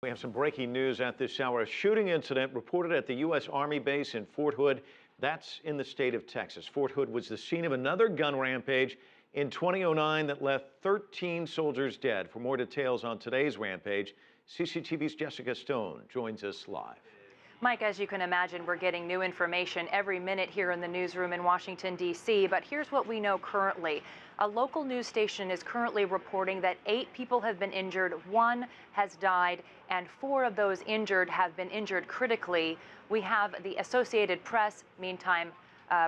We have some breaking news at this hour. A shooting incident reported at the U.S. Army base in Fort Hood. That's in the state of Texas. Fort Hood was the scene of another gun rampage in 2009 that left 13 soldiers dead. For more details on today's rampage, CCTV's Jessica Stone joins us live. Mike, as you can imagine, we're getting new information every minute here in the newsroom in Washington, D.C., but here's what we know currently. A local news station is currently reporting that 8 people have been injured, 1 has died, and 4 of those injured have been injured critically. We have the Associated Press, meantime,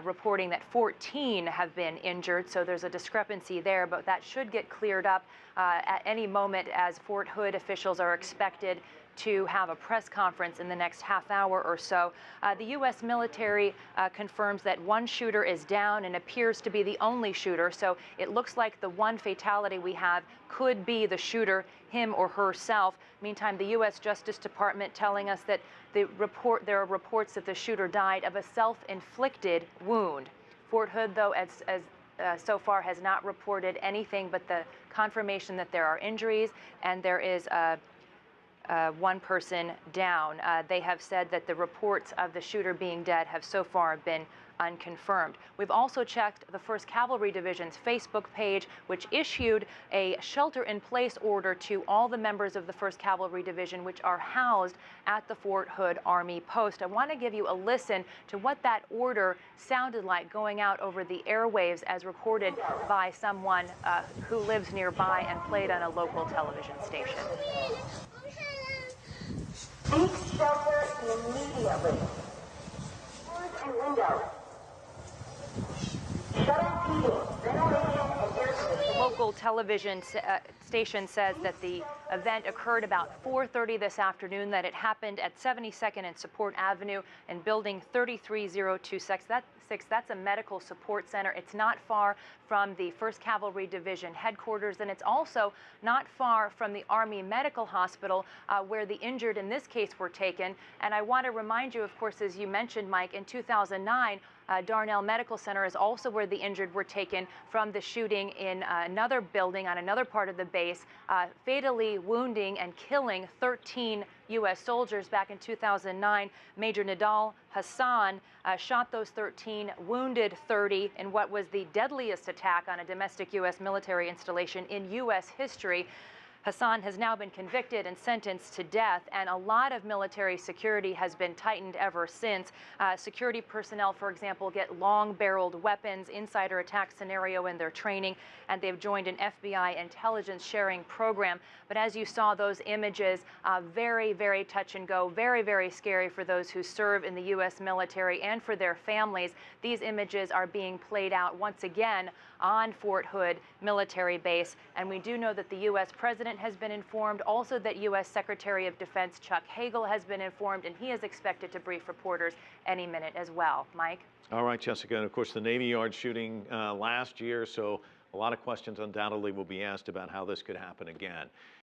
reporting that 14 have been injured, so there's a discrepancy there, but that should get cleared up at any moment, as Fort Hood officials are expected to have a press conference in the next half hour or so. The U.S. military confirms that 1 shooter is down and appears to be the only shooter, so it looks like the 1 fatality we have could be the shooter, him or herself. Meantime, the U.S. Justice Department telling us that there are reports that the shooter died of a self-inflicted wound. Fort Hood, though, so far has not reported anything but the confirmation that there are injuries and there is 1 person down. They have said that the reports of the shooter being dead have so far been unconfirmed. We've also checked the 1st Cavalry Division's Facebook page, which issued a shelter-in-place order to all the members of the 1st Cavalry Division, which are housed at the Fort Hood Army Post. I want to give you a listen to what that order sounded like going out over the airwaves as recorded by someone who lives nearby and played on a local television station. Seek shelter immediately. Doors and windows. Shut off heating, ventilation, and air conditioning. The local television station says that the event occurred about 4:30 this afternoon, that it happened at 72nd and Support Avenue in building 33026. That's a medical support center. It's not far from the 1st Cavalry Division headquarters, and it's also not far from the Army Medical Hospital where the injured in this case were taken. And I want to remind you, of course, as you mentioned, Mike, in 2009, Darnell Medical Center is also where the injured were taken from the shooting in another building on another part of the base, fatally wounding and killing 13 U.S. soldiers back in 2009. Major Nidal Hassan shot those 13, wounded 30 in what was the deadliest attack on a domestic U.S. military installation in U.S. history. Hassan has now been convicted and sentenced to death, and a lot of military security has been tightened ever since. Security personnel, for example, get long-barreled weapons, insider attack scenario in their training, and they've joined an FBI intelligence sharing program. But as you saw those images, very, very touch and go, very, very scary for those who serve in the U.S. military and for their families. These images are being played out once again on Fort Hood military base, and we do know that the U.S. President has been informed, also that U.S. Secretary of Defense Chuck Hagel has been informed, and he is expected to brief reporters any minute as well. Mike? All right, Jessica, and of course the Navy Yard shooting last year, so a lot of questions undoubtedly will be asked about how this could happen again.